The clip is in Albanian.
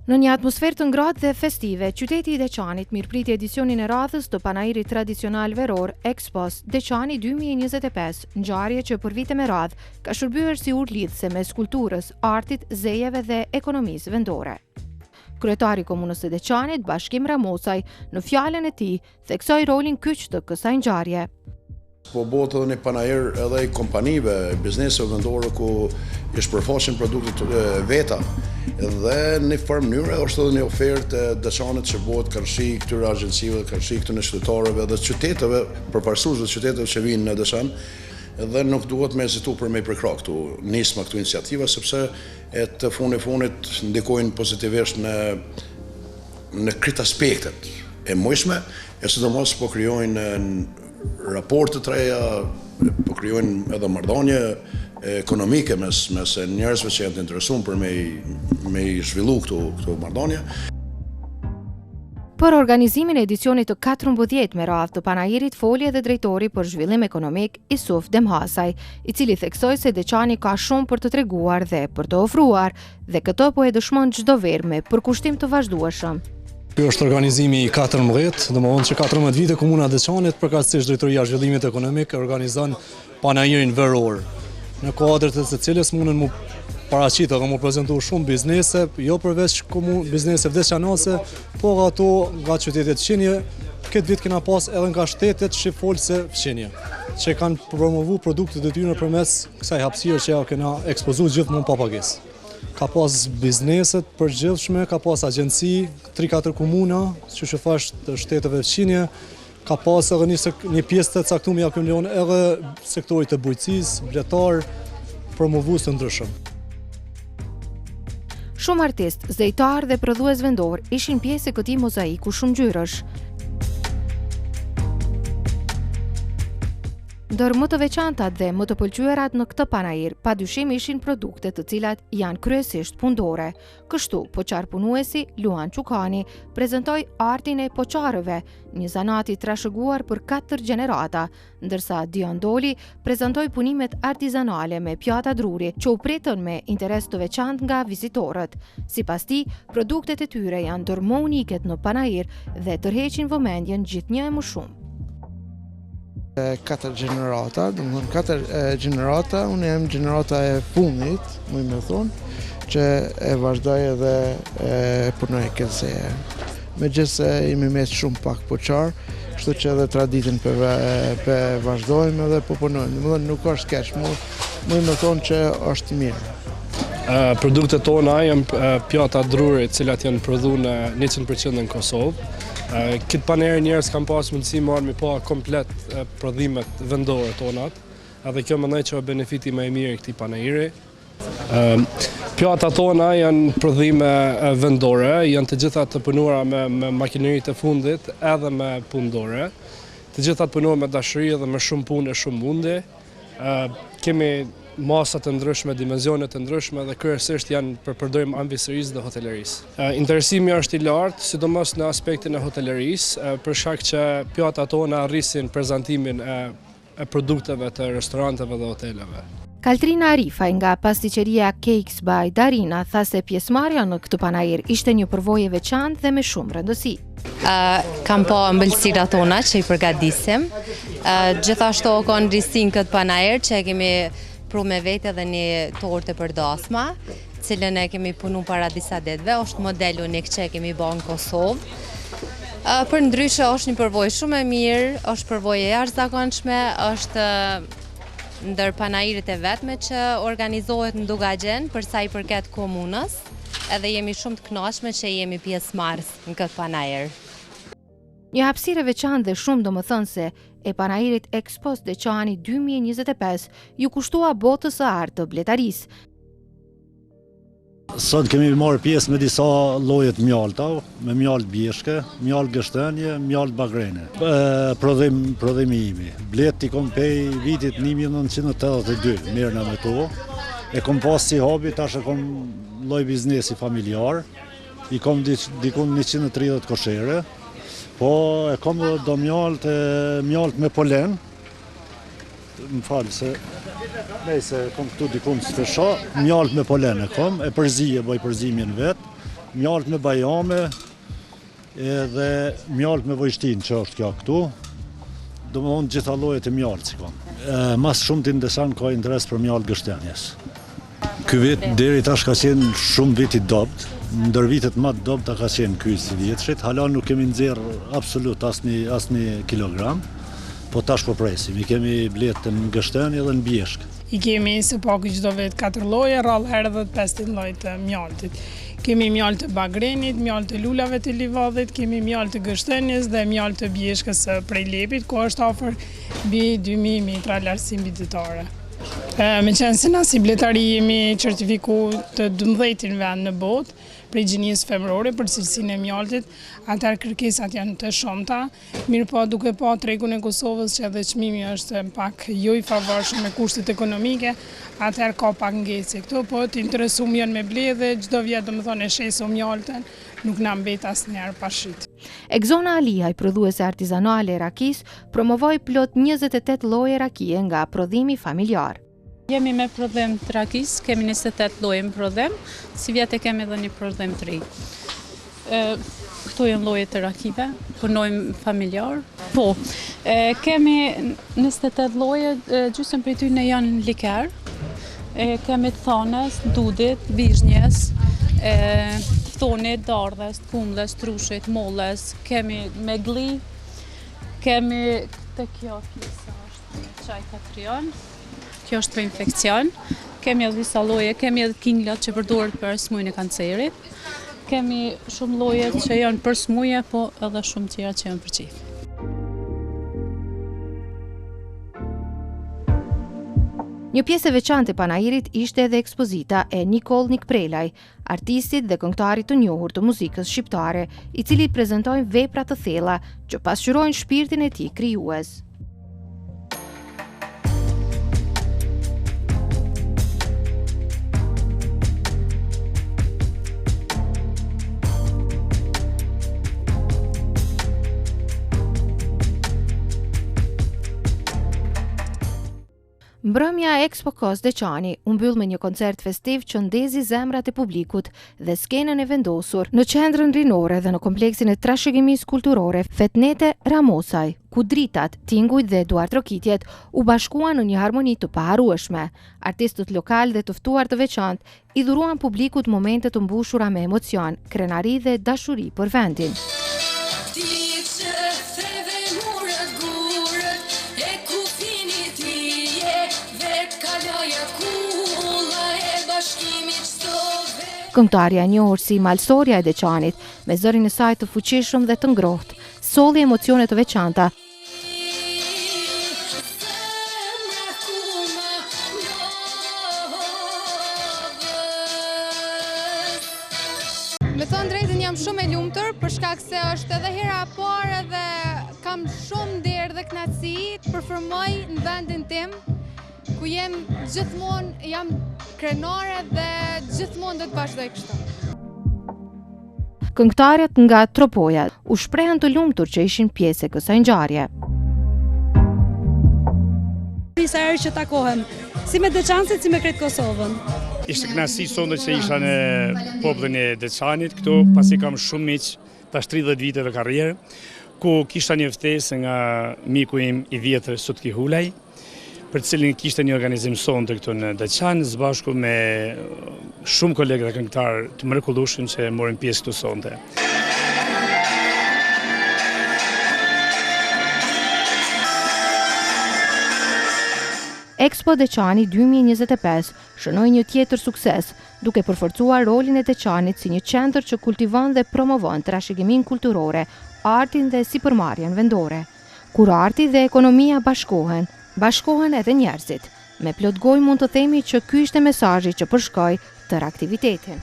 Në një atmosferë të ngrohtë dhe festive, qyteti i Deçanit mirëpriti edicionin e radhës të panairit tradicional veror Expos Deçani 2025, ngjarje që për vite me radhë ka shërbyer si urlidhse mes kulturës, artit, zejeve dhe ekonomisë vendore. Kryetari i Komunës së Deçanit, Bashkim Ramosaj, në fjalën e tij, theksoi rolin kyç të kësaj ngjarje. Po bëhet edhe një panair edhe i kompanive, bizneseve vendore ku i shpërfaqin produktet veta dhe në farë mënyrë është edhe një ofertë e Deçanit që bëhet karshi këtyre agjencive, karshi këtyre qytetarëve dhe qyteteve, përparësuesve të qyteteve që vinë në Deçan, dhe nuk duhet me hezitu për me i përkra këtu nisma këtu iniciativa, sepse të funit ndikojnë pozitivisht në këtë aspektet e mujshme, e sidomos po krijojnë raporte të reja, po krijojnë edhe marrëdhënie ekonomike mes njerëzve që janë të interesuar për me i zhvillu këto marrëdhënie. Për organizimin e edicionit të 14 me radhë të panairit foli edhe drejtori për zhvillim ekonomik Isuf Demhasaj, i cili theksoi se Deçani ka shumë për të treguar dhe për të ofruar, dhe këtë po e dëshmon çdo verë me përkushtim të vazhdueshëm. Ky është organizimi i 14, domethënë që 14 vite Komuna e Deçanit, përkatësisht Drejtoria e Zhvillimit Ekonomik, organizon panairin veror, në kuadër të cilës mundën mu paraqitë dhe mu prezentu shumë biznese, jo përveç biznese deçanase, por ato nga qytetet fqinje. Këtë vit kena pas edhe nga shtetet shqipfolse fqinje, që kanë promovu produktet e tyre përmes kësaj hapësirë që ja kena ekspozu gjithmonë pa pagesë. Ka pas bizneset përgjithshme, ka pas agjenci, 3-4 komuna, që shëfash të shteteve fqinje, ka pas edhe një pjesë të caktuar me akumulion edhe sektorit të bujqësisë, bletar, promovues të ndryshëm. Shumë artist, zejtar dhe prodhues vendor ishin pjesë e këtij mozaiku shumë ngjyrësh. Ndër më të veçantat dhe më të pëlqyerat në këtë panair, padyshim ishin produktet të cilat janë kryesisht pundore. Kështu, poqarpunuesi Luan Çukani prezantoi artin e poqarëve, një zanat i trashëguar për 4 gjenerata, ndërsa Dion Doli prezantoi punimet artizanale me pjata druri, që u pritën me interes të veçantë nga vizitorët. Sipas tij, produktet e tyre janë ndër më uniket në panair dhe tërheqin vëmendjen gjithnjë e më shumë. 4 gjenerata, domethënë 4 gjenerata, unë jam gjenerata e fundit, më thonë, që e vazhdoj edhe punoj kësaj. Megjithëse jemi mes shumë pak poqar, kështu që edhe traditën për vazhdojmë edhe po punojmë. Domethënë nuk është keq, më thonë që është mirë. Produktet tona janë pjata druri, të cilat janë prodhuar në 100% në Kosovë. Këtë panere njerëz kanë pas mundësi marrë me pa komplet prodhimet vendore tonat, edhe kjo mendoj që është benefiti më i mirë i këtij paneri. Pjata tona janë prodhime vendore, janë të gjitha të punuara me makineri të fundit edhe me punëdore. Të gjitha të punuara me dashuri dhe me shumë punë e shumë mundi. Kemi masa të ndryshme, dimensione të ndryshme dhe kryesisht janë për përdorim ambisërisë dhe hotelerisë. Interesimi është i lartë, sidomos në aspektin e hotelerisë, për shkak që pjata tona arrisin prezantimin e produkteve të restoranteve dhe hoteleve. Kaltrina Arifaj nga pasticqeria Cakes by Darina tha se pjesëmarrja në këtë panair ishte një përvojë veçantë dhe me shumë rëndësi. Kam pa ëmbëlsirat tona që i përgatisim. Gjithashtu ka ndrisin këtë panair që kemi pru me vete dhe një torte për dasma, cilën e kemi punu para disa ditëve, është model unik që kemi bërë në Kosovë. Për ndryshe është një përvojë shumë e mirë, është përvojë e jashtëzakonshme, është ndër panairit e vetme që organizohet në Dugaxhen për sa i përket komunës, edhe jemi shumë të kënaqshme që jemi pjesëmarrës në këtë panair. Një hapësirë e veçantë dhe shumë domethënëse e panairit Expos Deçani 2025 ju kushtua botës së artë të bletarisë. Sot kemi marrë pjesë me disa lloje të mjalta, me mjaltë bjeshke, mjaltë gështenje, mjaltë bagrene. Prodhimi imi. Blet i kom pej vitit 1982, merrna me to. E kom pas si hobi, tash e kom lloj biznesi familjar. I kom dikun 130 koshere. Po e kom do mjalt me polen. Më falë se nejse kom këtu dikun së fesha, mjalt me polen e kom, e përzije, bëj përzimin vetë, mjalt me bajame, edhe mjalt me vojshtin që është kjo këtu. Do më thonë gjitha llojet e mjalt që kam. Mas shumë të interesant ka interes për mjalt gështenjes. Ky vit deri tash ka qenë shumë vit i dopt. Ndër vitet më të dobta ka qenë ky si vjetrit. Hala nuk kemi nxjerr absolut asnjë kilogram, po tash po presim. I kemi bletën në gështenje dhe në bjeshk. I kemi së paku çdo vit 4 lloje, rrallë herë dhe 5 lloj të mjaltit. Kemi mjalt të bagrenit, mjalt të lulave të livadit, kemi mjalt të gështenjes dhe mjalt të bjeshkës prej lepit, ku është afër mbi 2000 metra lartësi mbi ditare. Me qenë se na si bletari jemi certifiku të 12 vend në botë prej gjinies femërore për cilësinë e mjaltit, atëherë kërkesat janë të shumta, mirë po duke pa tregun e Kosovës që edhe çmimi është pak jo i favorshëm me kushtet ekonomike, atëherë ka pak ngjecje këtu, po të interesuar janë me bledhe, çdo vjet domethënë e shesu mjaltën, nuk na mbet asnjëherë pa shit. Exona Aliaj, prodhuese artizanale e rakis, promovoi plot 28 lloje rakie nga prodhimi familjar. Jemi me prodhim të rakis, kemi 28 lloje në prodhim, si vjetë kemi edhe një prodhim të ri. Këto janë llojet të rakive, punojmë familjar. Po, kemi 28 lloje, gjysmë prej tyre janë liker. Kemi të thanës, dudit, vizhnjes, të thonit, dardhes, kumles, trushit, molles, kemi me gli, kemi të kjo pjesa është çaj katrion. Kjo është për infekcion, kemi edhe disa lloje, kemi edhe kinglat që përdoret për smujën e kancerit, kemi shumë lloje që janë për smuje, po edhe shumë tjera që janë për qif. Një pjesë e veçantë e panairit ishte edhe ekspozita e Nikol Nikprelaj, artistit dhe këngëtarit të njohur të muzikës shqiptare, i cili prezantojnë vepra të thella që pasqyrojnë shpirtin e tij krijues. Mbrëmja e Expo Kos Deçani u mbyll me një koncert festiv që ndezi zemrat e publikut dhe skenën e vendosur në qendrën rinore dhe në kompleksin e trashëgimisë kulturore Fetnete Ramosaj, ku dritat, tingujt dhe duartrokitjet u bashkuan në një harmoni të paharrueshme. Artistët lokal dhe të ftuar të veçantë i dhuruan publikut momente të mbushura me emocion, krenari dhe dashuri për vendin. Këngëtarja e njohur si Malsoria e Deçanit, me zërin e saj të fuqishëm dhe të ngrohtë, solli emocione të veçanta. Me thënë drejtën jam shumë e lumtur për shkak se është edhe hera e parë dhe kam shumë nderë dhe kënaqësi të përformoj në vendin tim, ku jam krenare dhe gjithmonë do të vazhdoj kështu. Këngëtarët nga Tropoja u shprehen të lumtur që ishin pjesë e kësaj ngjarje. Disa herë që takohem, si me Deçansit, si me krejt Kosovën. Ishte kënaqësi sonte që isha në popullin e Deçanit këtu, pasi kam shumë miq, tash 30 vite të karrierë, ku kisha një ftesë nga miku im i vjetër Sutki Hulaj, për cilin kishte një organizim sonte këtu në Deçan, së bashku me shumë kolegë dhe këngëtar të mrekullueshëm që morin pjesë këtu sonte. Expo Deçani 2025 shënoi një tjetër sukses, duke përforcuar rolin e Deçanit si një qendër që kultivon dhe promovon trashëgiminë kulturore, artin dhe sipërmarrjen vendore. Kur arti dhe ekonomia bashkohen edhe njerëzit. Me plot gojë mund të themi që ky ishte mesazhi që përshkoi tërë aktivitetin.